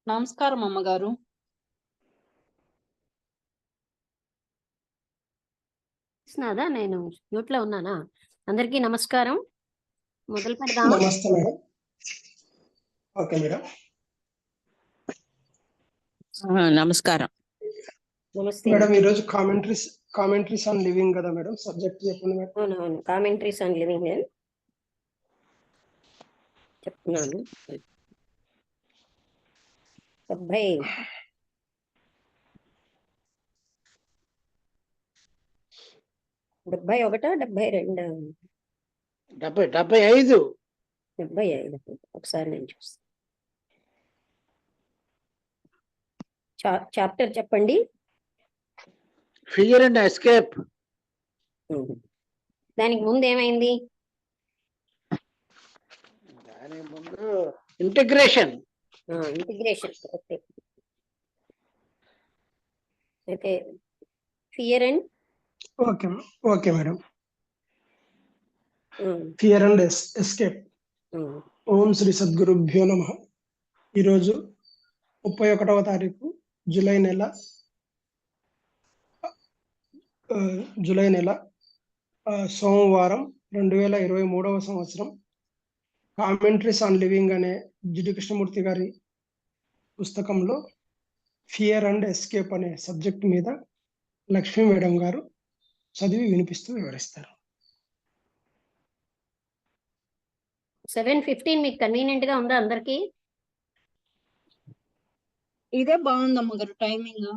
నమస్కారం అమ్మగారు. నేను మ్యూట్ లో ఉన్నానా? అందరికీ నమస్కారం. మొదలు పెడదాం. నమస్తే మేడం. Okay madam. నమస్కారం. నమస్తే మేడం, ఈ రోజు కామెంటరీస్ ఆన్ లివింగ్ కదా మేడం? సబ్జెక్ట్ చెప్పండి మేడం. అవునవును, కామెంటరీస్ ఆన్ లివింగ్ చెప్తున్నాను. 71, 72, 75. ఒకసారి నేను చూస్తాను. చాప్టర్ చెప్పండి. Fear and escape. దానికి ముందు ఏమైంది? దాని ముందు ఇంటిగ్రేషన్. కరెక్టే. అయితే fear and okay madam. Fear and escape. ఓం శ్రీ సద్గురుభ్యో నమః. ఈరోజు 31వ తారీఖు జూలై నెల సోమవారం 2023వ సంవత్సరం. కామెంటరీస్ ఆన్ లివింగ్ అనే జిడ్డు కృష్ణమూర్తి గారి పుస్తకంలో ఫియర్ అండ్ ఎస్కేప్ అనే సబ్జెక్ట్ మీద లక్ష్మీ మేడం గారు చదివి వినిపిస్తూ వివరిస్తారు. 7:15 మీకు కన్వీనియంట్ గా ఉందా అందరికి? ఇదే బాగుంది అమ్మగారు టైమింగ్.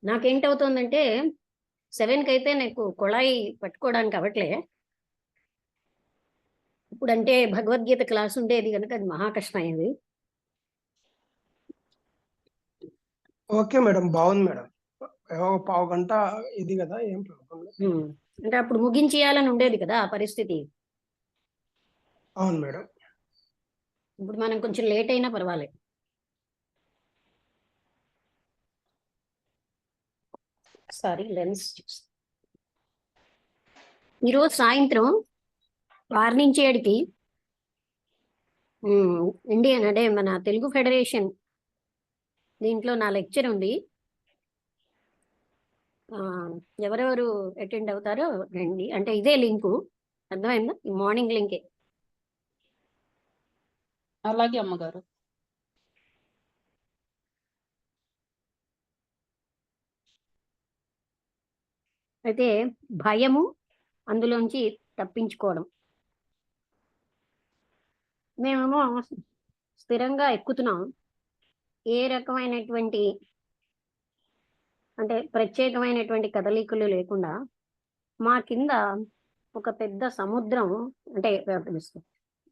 నాకేంటవుతుందంటే 7కి అయితే నాకు కొళాయి పట్టుకోవడానికి అవట్లే. ఇప్పుడంటే భగవద్గీత క్లాస్ ఉండేది కనుక అది మహా కష్టం అయింది. ఓకే మేడం, బాగుంది మేడం. పావు గంట ఇది కదా, ఏం ప్రాబ్లం లేదు. అంటే అప్పుడు ముగించేయాలని ఉండేది కదా ఆ పరిస్థితి. అవును మేడం. ఇప్పుడు మనం కొంచెం లేట్ అయినా పర్వాలేదు. సారీ, లెన్స్ చూస్తా. ఈరోజు సాయంత్రం 6 నుంచి 7కి ఇండియన్ అంటే మన తెలుగు ఫెడరేషన్ దీంట్లో నా లెక్చర్ ఉంది. ఎవరెవరు అటెండ్ అవుతారో రండి. అంటే ఇదే లింకు, అర్థమైందా? ఈ మార్నింగ్ లింకే. అలాగే అమ్మగారు. అయితే భయము, అందులోంచి తప్పించుకోవడం. మేమేమో స్థిరంగా ఎక్కుతున్నాం. ఏ రకమైనటువంటి అంటే ప్రత్యేకమైనటువంటి కదలికలు లేకుండా మా కింద ఒక పెద్ద సముద్రం, అంటే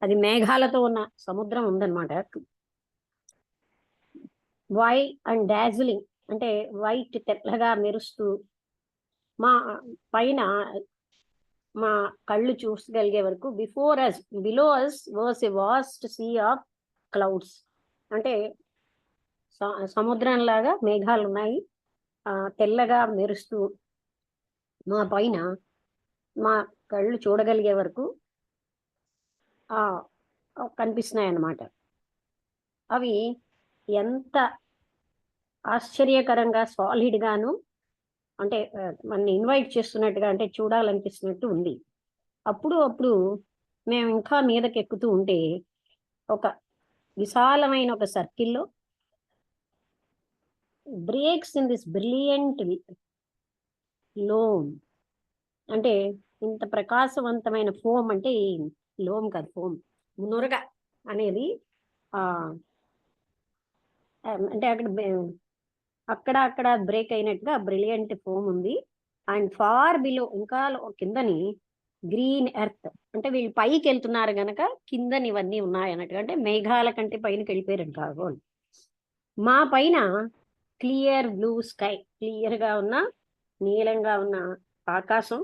అది మేఘాలతో ఉన్న సముద్రం ఉందన్నమాట. వైట్ అండ్ డాజిలింగ్ అంటే వైట్ తెల్లగా మెరుస్తూ మా పైన మా కళ్ళు చూసగలిగే వరకు below us was a vast sea of clouds. అంటే సముద్రంలాగా మేఘాలు ఉన్నాయి, తెల్లగా మెరుస్తూ మా పైన మా కళ్ళు చూడగలిగే వరకు కనిపిస్తున్నాయి అన్నమాట. అవి ఎంత ఆశ్చర్యకరంగా సాలిడ్ గాను, అంటే మన ఇన్వైట్ చేస్తున్నట్టుగా, అంటే చూడాలనిపిస్తున్నట్టు ఉంది. అప్పుడు మేము ఇంకా మీదకి ఎక్కుతూ ఉంటే ఒక విశాలమైన ఒక సర్కిల్లో breaks in this brilliant loam. అంటే ఇంత ప్రకాశవంతమైన ఫోమ్, అంటే లోమ్ కాదు, ఫోమ్, నురగ అనేది అంటే అక్కడ బ్రేక్ అయినట్టుగా బ్రిలియంట్ ఫోమ్ ఉంది. అండ్ ఫార్ బిలో, ఇంకా కిందని గ్రీన్ ఎర్త్, అంటే వీళ్ళు పైకి వెళ్తున్నారు గనక కిందని ఇవన్నీ ఉన్నాయి అన్నట్టుగా, అంటే మేఘాల కంటే పైనకి వెళ్ళిపోయారు కాబోలు. మా పైన క్లియర్ బ్లూ స్కై, క్లియర్ గా ఉన్న నీలంగా ఉన్న ఆకాశం.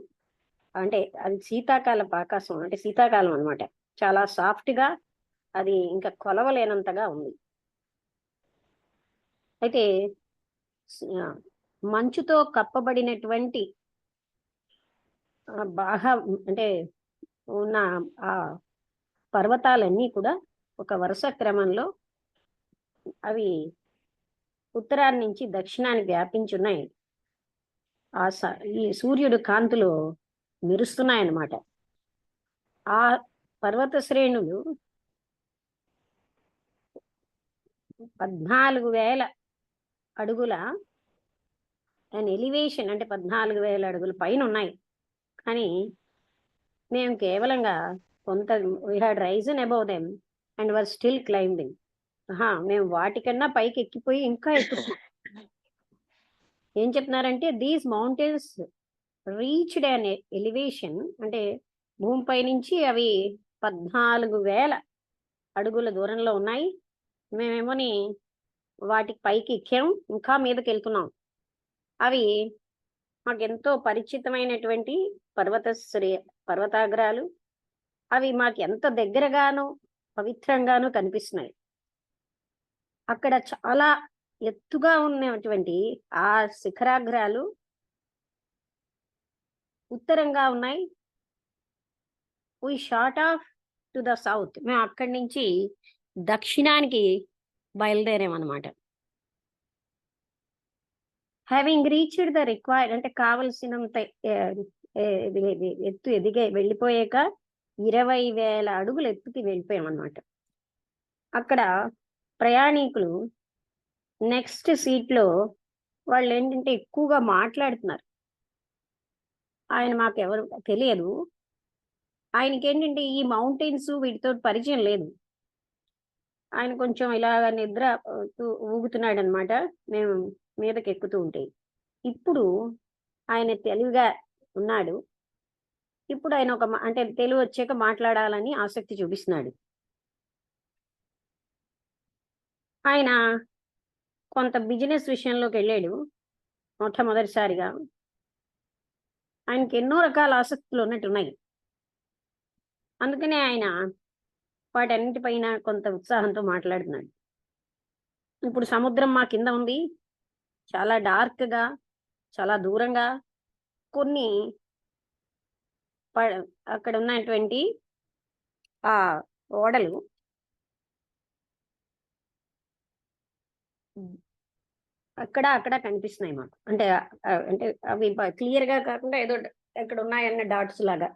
అంటే అది శీతాకాలపు ఆకాశం, అంటే శీతాకాలం అనమాట. చాలా సాఫ్ట్ గా, అది ఇంకా కొలవలేనంతగా ఉంది. అయితే మంచుతో కప్పబడినటువంటి బాగా అంటే ఉన్న ఆ పర్వతాలన్నీ కూడా ఒక వరుస క్రమంలో అవి ఉత్తరాన్ని నుంచి దక్షిణానికి వ్యాపించున్నాయి. ఈ సూర్యుడు కాంతులు మెరుస్తున్నాయన్నమాట. ఆ పర్వత శ్రేణులు 14,000 అడుగుల ఎలివేషన్, అంటే 14,000 అడుగుల పైన ఉన్నాయి. కానీ మేము కేవలంగా కొంత we had Ryzen above them and were still climbing. మేము వాటికన్నా పైకి ఎక్కిపోయి ఇంకా ఎక్కుతున్నాం. ఏం చెప్తున్నారంటే these mountains reached an elevation, అంటే భూమిపై నుంచి అవి 14,000 అడుగుల దూరంలో ఉన్నాయి. మేమేమోని వాటికి పైకి ఎక్కాం, ఇంకా మీదకి వెళ్తున్నాం. అవి మాకెంతో పరిచితమైనటువంటి పర్వతాగ్రాలు. అవి మాకు ఎంత దగ్గరగానో పవిత్రంగానూ కనిపిస్తున్నాయి. అక్కడ చాలా ఎత్తుగా ఉన్నటువంటి ఆ శిఖరాగ్రాలు ఉత్తరంగా ఉన్నాయి. We short off to the south. మేము అక్కడి నుంచి దక్షిణానికి బయలుదేరామన్నమాట. హ్యావింగ్ రీచ్డ్ ద రిక్వైర్డ్, అంటే కావలసినంత ఎత్తు వెళ్ళిపోయాక 20,000 అడుగులు ఎత్తుకి వెళ్ళిపోయామన్నమాట. అక్కడ ప్రయాణికులు నెక్స్ట్ సీట్లో వాళ్ళు ఏంటంటే ఎక్కువగా మాట్లాడుతున్నారు. ఆయన మాకు ఎవరు తెలియదు. ఆయనకి ఏంటంటే ఈ మౌంటైన్స్ వీటితో పరిచయం లేదు. ఆయన కొంచెం ఇలాగ నిద్ర ఊగుతున్నాడు అనమాట మేము మీదకి ఎక్కుతూ ఉంటే. ఇప్పుడు ఆయన తెలివిగా ఉన్నాడు. ఇప్పుడు ఆయన అంటే తెలివి వచ్చాక మాట్లాడాలని ఆసక్తి చూపిస్తున్నాడు. ఆయన కొంత బిజినెస్ విషయంలోకి వెళ్ళాడు మొట్టమొదటిసారిగా. ఆయనకి ఎన్నో రకాల ఆసక్తులు ఉన్నట్టున్నాయి. అందుకనే ఆయన వాటన్నిటిపైన కొంత ఉత్సాహంతో మాట్లాడుతున్నాడు. ఇప్పుడు సముద్రం మా కింద ఉంది, చాలా డార్క్గా, చాలా దూరంగా. కొన్ని అక్కడ ఉన్నటువంటి ఆ ఓడలు అక్కడ కనిపిస్తున్నాయి మాకు. అంటే అంటే అవి క్లియర్గా కాకుండా ఏదో ఎక్కడ ఉన్నాయన్న డాట్స్ లాగా.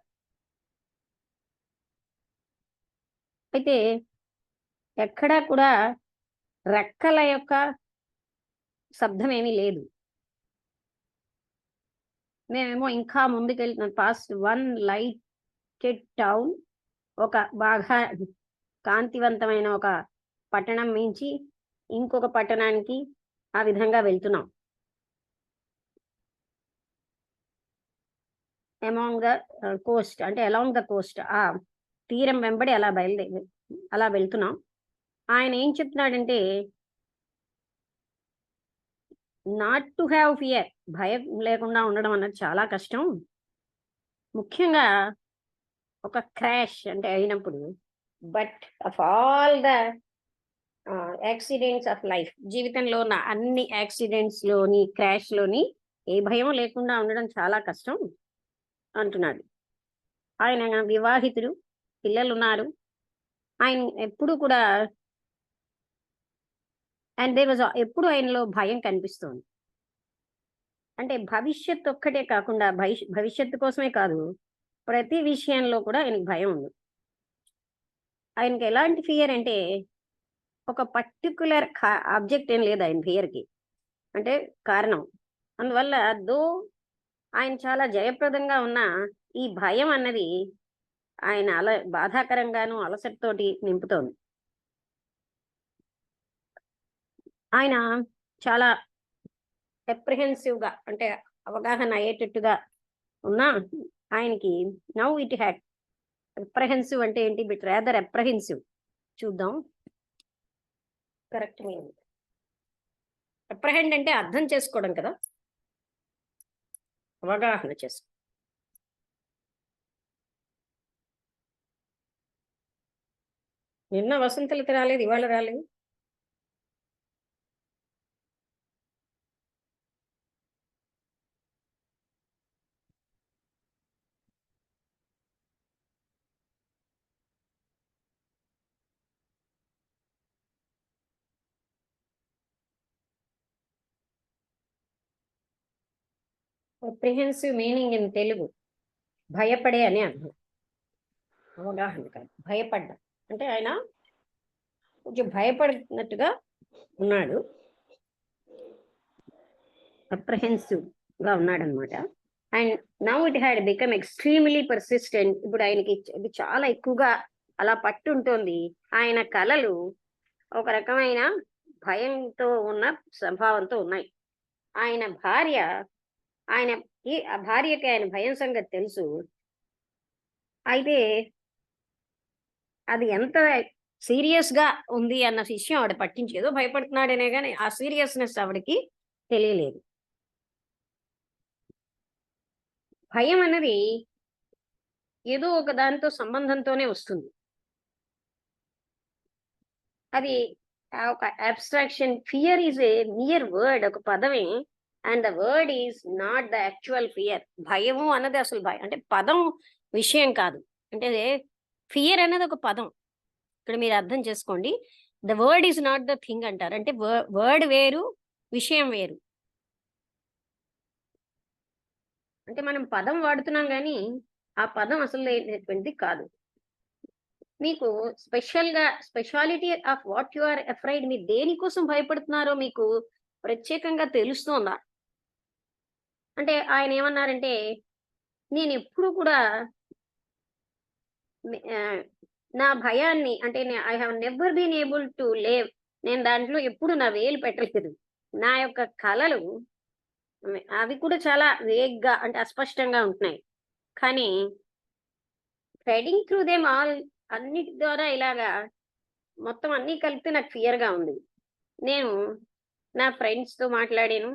అయితే ఎక్కడా కూడా రెక్కల యొక్క శబ్దం ఏమీ లేదు. మేమేమో ఇంకా ముందుకెళ్తున్నాం. పాస్ట్ వన్ లైటెడ్ టౌన్, ఒక బాగా కాంతివంతమైన ఒక పట్టణం మించి ఇంకొక పట్టణానికి ఆ విధంగా వెళ్తున్నాం. అమాంగ్ ద కోస్ట్, అంటే అలాంగ్ ద కోస్ట్, ఆ తీరం వెంబడి అలా వెళ్తున్నాం. ఆయన ఏం చెప్తున్నాడంటే నాట్ టు హ్యావ్ ఫియర్, భయం లేకుండా ఉండడం అన్నది చాలా కష్టం. ముఖ్యంగా ఒక క్రాష్ అంటే అయినప్పుడు. But of all the accidents of life, జీవితంలో ఉన్న అన్ని యాక్సిడెంట్స్లోని క్రాష్లోని ఏ భయం లేకుండా ఉండడం చాలా కష్టం అంటున్నాడు. ఆయన వివాహితుడు, పిల్లలు ఉన్నారు. ఆయన ఎప్పుడు కూడా అండ్ ఎప్పుడు ఆయనలో భయం కనిపిస్తుంది. అంటే భవిష్యత్తు ఒక్కటే కాకుండా భవిష్యత్తు కోసమే కాదు, ప్రతి విషయంలో కూడా ఆయనకి భయం ఉంది. ఆయనకి ఎలాంటి ఫియర్ అంటే ఒక పర్టికులర్ ఆబ్జెక్ట్ ఏం లేదు ఆయన ఫియర్కి, అంటే కారణం. అందువల్ల ఆయన చాలా జయప్రదంగా ఉన్న ఈ భయం అన్నది ఆయన బాధాకరంగాను అలసటతోటి నింపుతోంది. ఆయన చాలా అప్రిహెన్సివ్గా, అంటే అవగాహన అయ్యేటట్టుగా ఉన్నా ఆయనకి నౌ ఇట్ హ్యాడ్ అప్రహెన్సివ్ అంటే ఏంటి, బట్ రాదర్ అప్రహెన్సివ్. చూద్దాం కరెక్ట్ మీనింగ్. అప్రహెండ్ అంటే అర్థం చేసుకోవడం కదా, అవగాహన చేసుకో. నిన్న వసంతలత రాలేదు, ఇవాళ రాలేదు. అప్రిహెన్సివ్ మీనింగ్ ఇన్ తెలుగు భయపడే అని అర్థం. అవగాహన కాదు, భయపడ్డా అంటే ఆయన కొంచెం భయపడినట్టుగా ఉన్నాడు, అప్రహెన్సివ్ గా ఉన్నాడు అనమాట. And now it had become extremely persistent. ఇప్పుడు ఆయనకి ఇది చాలా ఎక్కువగా అలా పట్టుంటోంది. ఆయన కలలు ఒక రకమైన భయంతో ఉన్న స్వభావంతో ఉన్నాయి. ఆయన భార్య ఆ భార్యకి ఆయన భయం సంగతి తెలుసు. అయితే అది ఎంత సీరియస్ గా ఉంది అన్న విషయం ఆవిడ పట్టించేదో, భయపడుతున్నాడనే కానీ ఆ సీరియస్నెస్ ఆవిడకి తెలియలేదు. భయం అన్నది ఏదో ఒక దానితో సంబంధంతోనే వస్తుంది. అది ఒక abstraction. Fear is a near word, ఒక పదమే. And the word is not the actual fear. భయము అన్నది అసలు భయం అంటే పదం విషయం కాదు. అంటే ఫియర్ అన్నది ఒక పదం. ఇక్కడ మీరు అర్థం చేసుకోండి. The word is not the thing అంటారు. అంటే వర్డ్ వేరు, విషయం వేరు. అంటే మనం పదం వాడుతున్నాం కానీ ఆ పదం అసలు లేనటువంటిది కాదు. మీకు speciality of what you are afraid, మీరు దేనికోసం భయపడుతున్నారో మీకు ప్రత్యేకంగా తెలుస్తోందా? అంటే ఆయన ఏమన్నారంటే, నేను ఎప్పుడు కూడా నా భయాన్ని అంటే I have never been able to live, నేను దాంట్లో ఎప్పుడు నా వేలు పెట్టలేదు. నా యొక్క కలలు అవి కూడా చాలా వేగ్గా అంటే అస్పష్టంగా ఉంటున్నాయి. కానీ థ్రెడింగ్ త్రూ దెమ్ ఆల్, అన్నిటి ద్వారా ఇలాగా మొత్తం అన్నీ కలిపితే నాకు ఫియర్గా ఉంది. నేను నా ఫ్రెండ్స్తో మాట్లాడాను,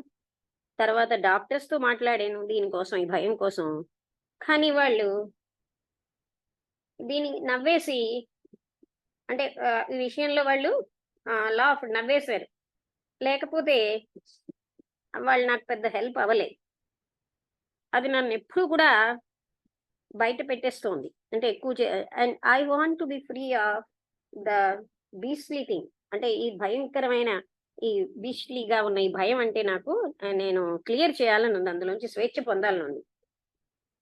తర్వాత డాక్టర్స్తో మాట్లాడాను దీనికోసం, ఈ భయం కోసం. కానీ వాళ్ళు దీన్ని నవ్వేసి అంటే ఈ విషయంలో వాళ్ళు లాఫ్ నవ్వేశారు. లేకపోతే వాళ్ళు నాకు పెద్ద హెల్ప్ అవ్వలేదు. అది నన్ను ఎప్పుడు కూడా బయట పెట్టేస్తోంది. అంటే ఎక్కువ and I want to be free of the beastly thing. అంటే ఈ భయంకరమైన ఈ బీస్లీగా ఉన్న ఈ భయం అంటే నాకు నేను క్లియర్ చేయాలని ఉంది, అందులోంచి స్వేచ్ఛ పొందాలని ఉంది.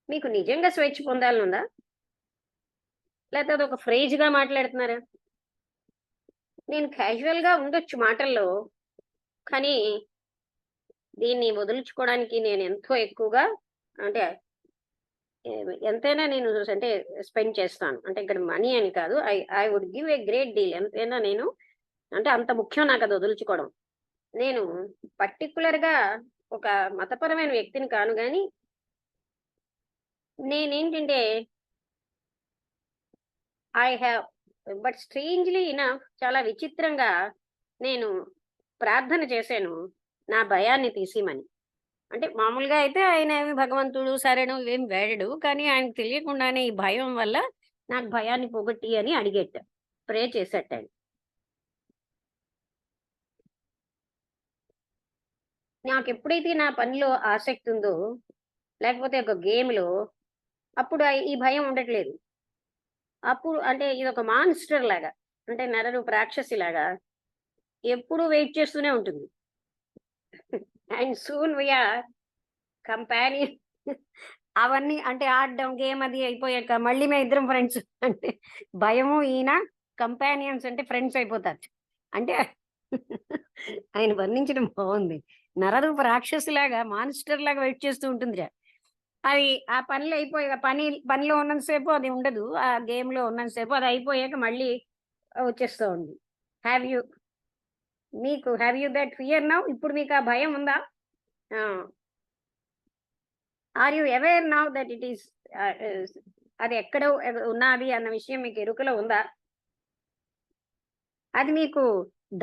మీకు నిజంగా స్వేచ్ఛ పొందాలని ఉందా, లేకపోతే అది ఒక ఫ్రేజ్గా మాట్లాడుతున్నారా? నేను క్యాజువల్గా ఉండొచ్చు మాటల్లో, కానీ దీన్ని వదులుచుకోవడానికి నేను ఎంతో ఎక్కువగా అంటే ఎంతైనా నేను అంటే స్పెండ్ చేస్తాను. అంటే ఇక్కడ మనీ అని కాదు, I would give a great deal. ఎంతైనా నేను అంటే అంత ముఖ్యం నాకు అది వదులుచుకోవడం. నేను పర్టికులర్గా ఒక మతపరమైన వ్యక్తిని కాను, కానీ నేనేంటంటే I have but strangely enough, చాలా విచిత్రంగా నేను ప్రార్థన చేశాను నా భయాన్ని తీసిమని. అంటే మామూలుగా అయితే ఆయన ఏమి భగవంతుడు శరణు ఇవేం వేడడు, కానీ ఆయనకు తెలియకుండానే ఈ భయం వల్ల నాకు భయాన్ని పోగొట్టి అని అడిగేట, ప్రే చేసేట. నాకు ఎప్పుడైతే నా పనిలో ఆసక్తి ఉందో, లేకపోతే ఒక గేమ్లో, అప్పుడు ఈ భయం ఉండట్లేదు. అప్పుడు అంటే ఇది ఒక మాన్స్టర్ లాగా, అంటే నరరూప రాక్షసి లాగా ఎప్పుడు వెయిట్ చేస్తూనే ఉంటుంది. And soon we are companion. అవన్నీ అంటే ఆడడం గేమ్ అది అయిపోయాక మళ్ళీ మేము ఇద్దరం ఫ్రెండ్స్. అంటే భయము ఈయన కంపానియన్స్ అంటే ఫ్రెండ్స్ అయిపోతారు. అంటే ఆయన వర్ణించడం బాగుంది. నరరూప రాక్షసి లాగా మాన్స్టర్ లాగా వెయిట్ చేస్తూ ఉంటుంది. అది ఆ పనులు అయిపోయాక పనిలో ఉన్నంతసేపు అది ఉండదు, ఆ గేమ్లో ఉన్నంతసేపు అది అయిపోయాక మళ్ళీ వచ్చేస్తూ ఉంది. Have you that fear now? ఇప్పుడు మీకు ఆ భయం ఉందా? Are you aware now that it is అది ఎక్కడో ఉన్నది అన్న విషయం మీకు ఎరుకలో ఉందా? అది మీకు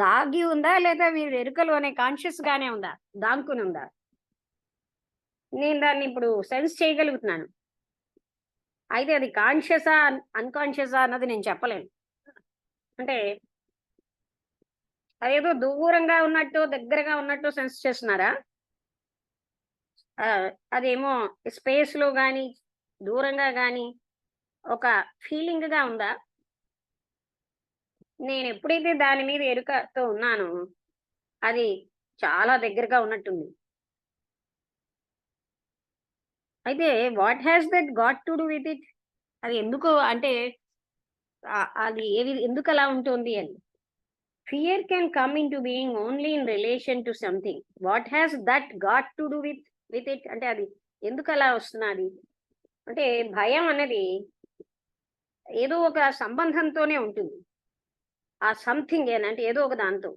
దాగి ఉందా, లేదా మీరు ఎరుకలోనే కాన్షియస్ గానే ఉందా, దాంకుని ఉందా? నేను దాన్ని ఇప్పుడు సెన్స్ చేయగలుగుతున్నాను. అయితే అది కాన్షియసా అన్కాన్షియసా అన్నది నేను చెప్పలేను. అంటే అదేదో దూరంగా ఉన్నట్టు దగ్గరగా ఉన్నట్టు సెన్స్ చేస్తున్నారా? అదేమో స్పేస్లో కానీ దూరంగా కానీ ఒక ఫీలింగ్గా ఉందా? నేను ఎప్పుడైతే దాని మీద ఎరుకతో ఉన్నానో అది చాలా దగ్గరగా ఉన్నట్టుంది. అయితే what has that got to do with it? అది ఎందుకు అంటే అది ఎందుకు అలా ఉంటుంది అని. Fear can come in to being only in relation to something. What has that got to do with it అంటే అది ఎందుకు అలా వస్తున్నది అంటే భయం అనేది ఏదో ఒక సంబంధంతోనే ఉంటుంది. ఆ సంథింగ్ అంటే ఏదో ఒక దాంతో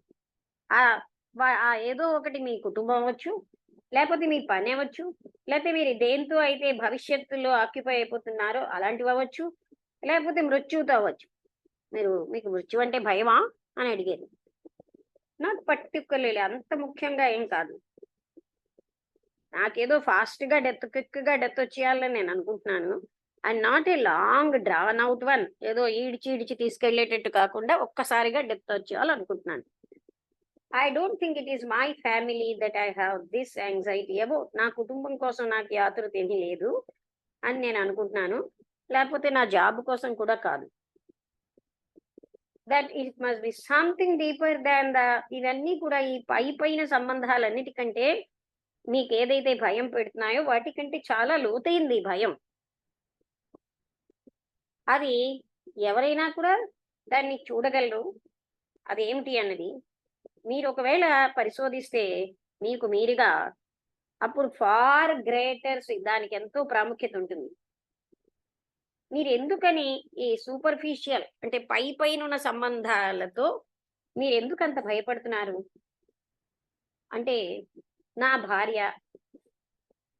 ఆ ఏదో ఒకటి మీ కుటుంబం అవ్వచ్చు, లేకపోతే మీ పని అవ్వచ్చు, లేకపోతే మీరు దేంతో అయితే భవిష్యత్తులో ఆక్యుపై అయిపోతున్నారో అలాంటివి అవ్వచ్చు, లేకపోతే మృత్యువుతో అవ్వచ్చు. మీకు మృత్యు అంటే భయమా అని అడిగారు. నాట్ పర్టికులర్లీ, అంత ముఖ్యంగా ఏం కాదు. నాకేదో ఫాస్ట్గా క్విక్గా డెత్ వచ్చేయాలని నేను అనుకుంటున్నాను. And not a long drawn out one, ఏదో ఈడ్చి తీసుకెళ్లేటట్టు కాకుండా ఒక్కసారిగా డెత్ వచ్చేయాలనుకుంటున్నాను. I don't think it is my family that I have this anxiety about. నా కుటుంబం కోసం నాకు ఈ ఆతురత ఏమీ లేదు అని నేను అనుకుంటున్నాను. లేకపోతే నా జాబ్ కోసం కూడా కాదు. That it must be something deeper దాన్ ఇవన్నీ కూడా ఈ పైన సంబంధాలన్నిటికంటే మీకు ఏదైతే భయం పెడుతున్నాయో వాటికంటే చాలా లోతైంది భయం. అది ఎవరైనా కూడా దాన్ని చూడగలరు. అదేమిటి అన్నది మీరు ఒకవేళ పరిశోధిస్తే మీకు మీరుగా అప్పుడు ఫార్ గ్రేటర్ దానికి ఎంతో ప్రాముఖ్యత ఉంటుంది. మీరు ఎందుకని ఈ సూపర్ఫిషియల్ అంటే పైన ఉన్న సంబంధాలతో మీరు ఎందుకు అంత భయపడుతున్నారు అంటే, నా భార్య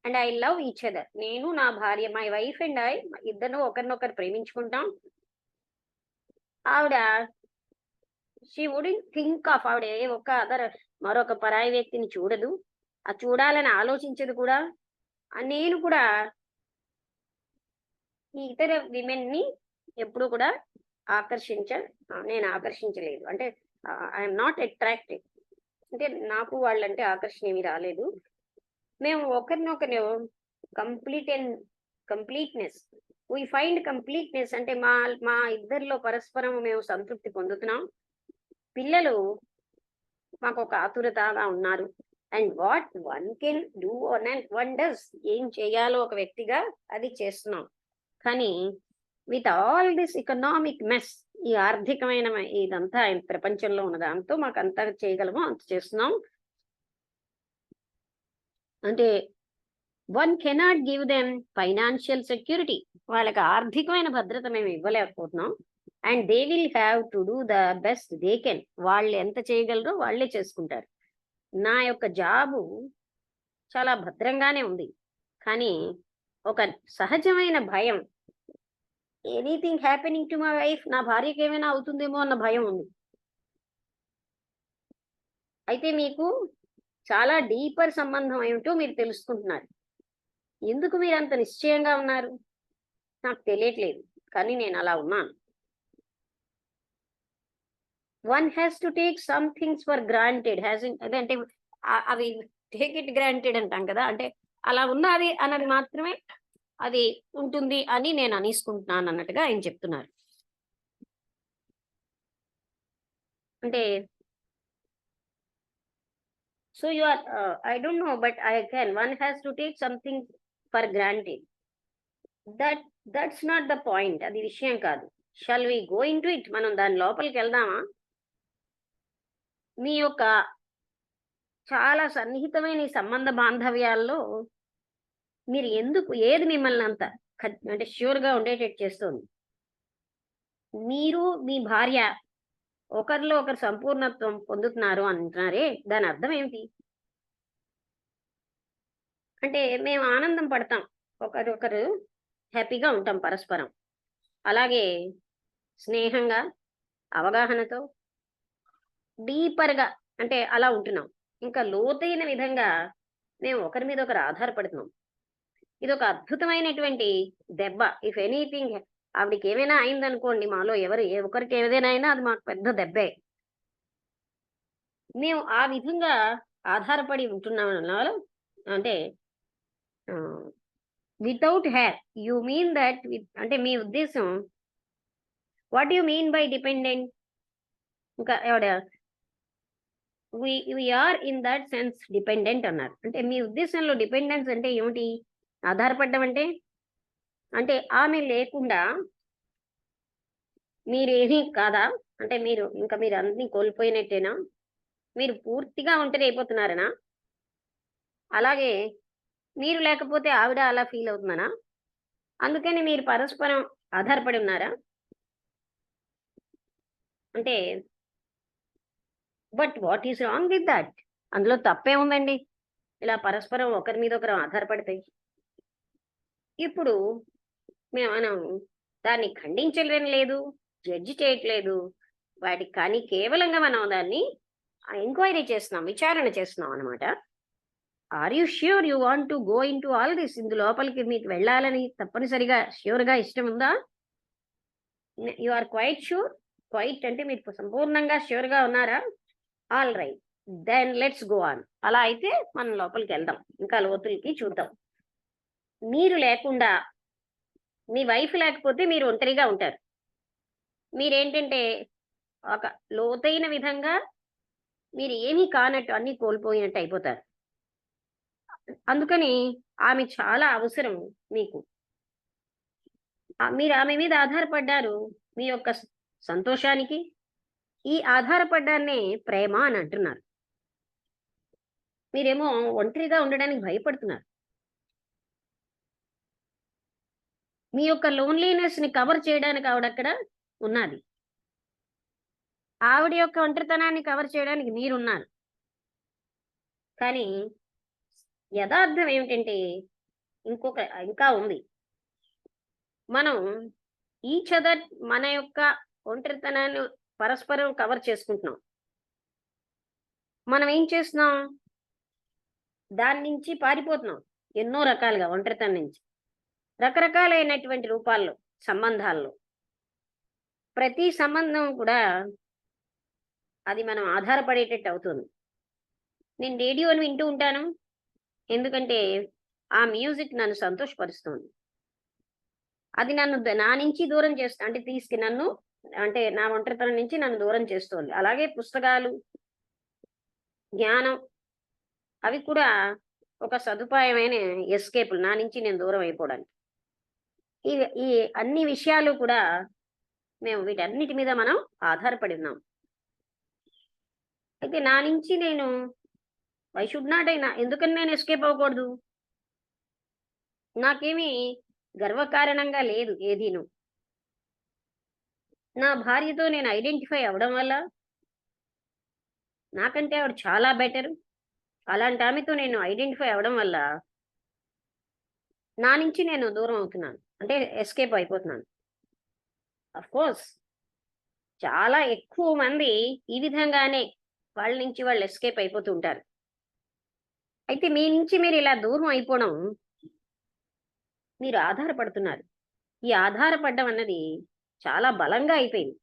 and I love each other, నేను నా భార్య, మై వైఫ్ అండ్ ఐ ఇద్దరు ఒకరినొకరు ప్రేమించుకుంటాం. ఆవిడ షీ వుడెంట్ థింక్ ఆఫ్, ఆవిడ మరొక పరాయి వ్యక్తిని చూడదు, ఆ చూడాలని ఆలోచించదు కూడా. నేను కూడా ఈ ఇతర విమెన్ ని ఎప్పుడు కూడా నేను ఆకర్షించలేదు. అంటే ఐఎమ్ నాట్ అట్రాక్టెడ్, అంటే నాకు వాళ్ళంటే ఆకర్షణ ఏమి రాలేదు. మేము ఒకరినొకరు కంప్లీట్నెస్ వీ ఫైండ్ కంప్లీట్నెస్ అంటే మా ఇద్దరిలో పరస్పరం మేము సంతృప్తి పొందుతున్నాం. పిల్లలు మాకు ఒక ఆతురతగా ఉన్నారు. And what one can do and one does, ఏం చేయాలో ఒక వ్యక్తిగా అది చేస్తున్నాం. కానీ with all this economic mess, ఈ ఆర్థికమైన ఇదంతా ప్రపంచంలో ఉన్న దాంతో మాకు అంత చేయగలమో అంత చేస్తున్నాం. అంటే one cannot give them financial security, వాళ్ళకి ఆర్థికమైన భద్రత మేము ఇవ్వలేకపోతున్నాం. And they will have to do the best they can, వాళ్ళు ఎంత చేయగలరో వాళ్ళే చేసుకుంటారు. నా యొక్క జాబు చాలా భద్రంగానే ఉంది, కానీ ఒక సహజమైన భయం, anything happening to my wife, నా భార్యకి ఏమైనా అవుతుందేమో అన్న భయం ఉంది. అయితే మీకు చాలా డీపర్ సంబంధం ఏమిటో మీరు తెలుసుకుంటున్నారు. ఎందుకు మీరు అంత నిశ్చయంగా ఉన్నారు నాకు తెలియట్లేదు, కానీ నేను అలా ఉన్నాను. One has to take some things for granted, అదంటే అవి టేక్ ఇట్ గ్రాంటెడ్ అంటాం కదా, అంటే అలా ఉన్నది అన్నది మాత్రమే అది ఉంటుంది అని నేను అనేసుకుంటున్నాను అన్నట్టుగా ఆయన చెప్తున్నారు. అంటే so you are I don't know but one has to take something for granted. That's not the point, అది విషయం కాదు. Shall we go into it, మనం దాని లోపలికి వెళ్దామా? మీ యొక్క చాలా సన్నిహితమైన ఈ సంబంధ బాంధవ్యాల్లో మీరు ఏది మిమ్మల్ని అంత అంటే ష్యూర్గా ఉండేటట్టు చేస్తుంది? మీరు మీ భార్య ఒకరిలో ఒకరు సంపూర్ణత్వం పొందుతున్నారు అంటున్నారే, దాని అర్థం ఏమిటి? అంటే మేము ఆనందం పడతాం, ఒకరొకరు హ్యాపీగా ఉంటాం పరస్పరం, అలాగే స్నేహంగా అవగాహనతో డీపర్గా అంటే అలా ఉంటున్నాం. ఇంకా లోతైన విధంగా మేము ఒకరి మీద ఒకరు ఆధారపడుతున్నాం. ఇది ఒక అద్భుతమైనటువంటి దెబ్బ. ఇఫ్ ఎనీథింగ్ ఆవిడకి ఏమైనా అయిందనుకోండి, మాలో ఒకరికి ఏదైనా అయినా అది మాకు పెద్ద దెబ్బే. మేము ఆ విధంగా ఆధారపడి ఉంటున్నాం. అంటే without her you mean that, అంటే మీ ఉద్దేశం what you mean by dependent? ఇంకా we are in that sense dependent అన్నారు. అంటే మీ ఉద్దేశంలో డిపెండెన్స్ అంటే ఏమిటి? ఆధారపడ్డం అంటే ఆమె లేకుండా మీరేమీ కాదా? అంటే మీరు అన్ని కోల్పోయినట్టేనా? మీరు పూర్తిగా ఒంటరి అయిపోతున్నారనా? అలాగే మీరు లేకపోతే ఆవిడ అలా ఫీల్ అవుతుందనా? అందుకని మీరు పరస్పరం ఆధారపడి ఉన్నారా? అంటే but what is wrong with that? అందులో తప్పే ఉందండి ఇలా పరస్పరం ఒకరి మీద ఒకరు ఆధారపడితే. ఇప్పుడు మనం దాన్ని ఖండించలేని లేదు, జడ్జి చేయట్లేదు వాటికి, కానీ కేవలంగా మనం దాన్ని ఎంక్వైరీ చేస్తున్నాం, విచారణ చేస్తున్నాం అనమాట. Are you sure you want to go into all this? ఇందు లోపలికి మీకు వెళ్ళాలని తప్పనిసరిగా ష్యూర్గా ఇష్టం ఉందా? You are quite sure? Quite అంటే మీరు సంపూర్ణంగా ష్యూర్గా ఉన్నారా? All right, then let's go on. అలా అయితే మనం లోపలికి వెళ్దాం, ఇంకా లోతులకి చూద్దాం. మీరు లేకుండా, మీ వైఫ్ లేకపోతే మీరు ఒంటరిగా ఉంటారు. మీరేంటంటే ఒక లోతైన విధంగా మీరు ఏమీ కానట్టు, అన్ని కోల్పోయినట్టు అయిపోతారు. అందుకని ఆమె చాలా అవసరం మీకు. మీరు ఆమె మీద ఆధారపడ్డారు మీ యొక్క సంతోషానికి. ఈ ఆధారపడ్డాన్నే ప్రేమ అని అంటున్నారు. మీరేమో ఒంటరిగా ఉండడానికి భయపడుతున్నారు. మీ యొక్క లోన్లీనెస్ ని కవర్ చేయడానికి ఆవిడక్కడ ఉన్నది. ఆవిడ యొక్క ఒంటరితనాన్ని కవర్ చేయడానికి మీరున్నారు. కానీ యథార్థం ఏమిటంటే ఇంకా ఉంది. మనం ఈచ్ అదర్ మన యొక్క ఒంటరితనాన్ని పరస్పరం కవర్ చేసుకుంటున్నాం. మనం ఏం చేస్తున్నాం? దాని నుంచి పారిపోతున్నాం ఎన్నో రకాలుగా, ఒంటరితనం నుంచి రకరకాలైనటువంటి రూపాల్లో, సంబంధాల్లో. ప్రతి సంబంధం కూడా అది మనం ఆధారపడేటట్టు అవుతుంది. నేను రేడియోని వింటూ ఉంటాను, ఎందుకంటే ఆ మ్యూజిక్ నన్ను సంతోషపరుస్తుంది. అది నన్ను నా నుంచి దూరం చేస్తుంది, అంటే నన్ను అంటే నా ఒంటరితనం నుంచి నన్ను దూరం చేస్తుంది. అలాగే పుస్తకాలు, జ్ఞానం, అవి కూడా ఒక సదుపాయమైన ఎస్కేపులు నా నుంచి నేను దూరం అయిపోవడానికి. ఈ అన్ని విషయాలు కూడా మేము వీటన్నిటి మీద మనం ఆధారపడి ఉన్నాం. అయితే నా నుంచి నేను వై షుడ్ నాట్ అయినా, ఎందుకని నేను ఎస్కేప్ అవ్వకూడదు? నాకేమీ గర్వకారణంగా లేదు ఏదీను. నా భార్యతో నేను ఐడెంటిఫై అవ్వడం వల్ల, నాకంటే ఆవిడ చాలా బెటర్, అలాంటి ఆమెతో నేను ఐడెంటిఫై అవ్వడం వల్ల నా నుంచి నేను దూరం అవుతున్నాను, అంటే ఎస్కేప్ అయిపోతున్నాను. అఫ్ కోర్స్ చాలా ఎక్కువ మంది ఈ విధంగానే వాళ్ళ నుంచి వాళ్ళు ఎస్కేప్ అయిపోతూ ఉంటారు. అయితే మీ నుంచి మీరు ఇలా దూరం అయిపోవడం, మీరు ఆధారపడుతున్నారు. ఈ ఆధారపడడం అన్నది చాలా బలంగా అయిపోయింది.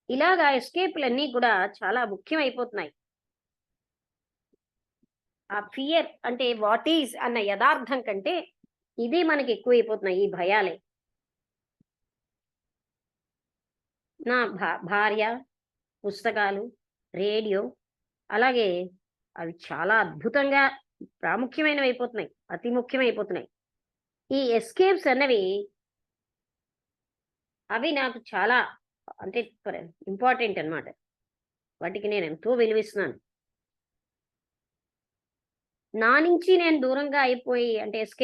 ఇలాగా ఎస్కేప్లన్నీ కూడా చాలా ముఖ్యమైపోతున్నాయి. ఆ ఫియర్ అంటే వాట్ ఈజ్ అన్న యథార్థం కంటే ఇదే మనకి ఎక్కువైపోతున్నాయి, ఈ భయాలే. నా భార్య, పుస్తకాలు, రేడియో, అలాగే అవి చాలా అద్భుతంగా ప్రాముఖ్యమైనవి అయిపోతున్నాయి, అతి ముఖ్యమైపోతున్నాయి. ఈ ఎస్కేప్స్ అన్నవి అవి నాకు చాలా అంటే ఇంపార్టెంట్ అన్నమాట. వాటికి నేను ఎంతో విలువిస్తున్నాను. నా నుంచి నేను దూరంగా అయిపోయి, అంటే ఎస్కేప్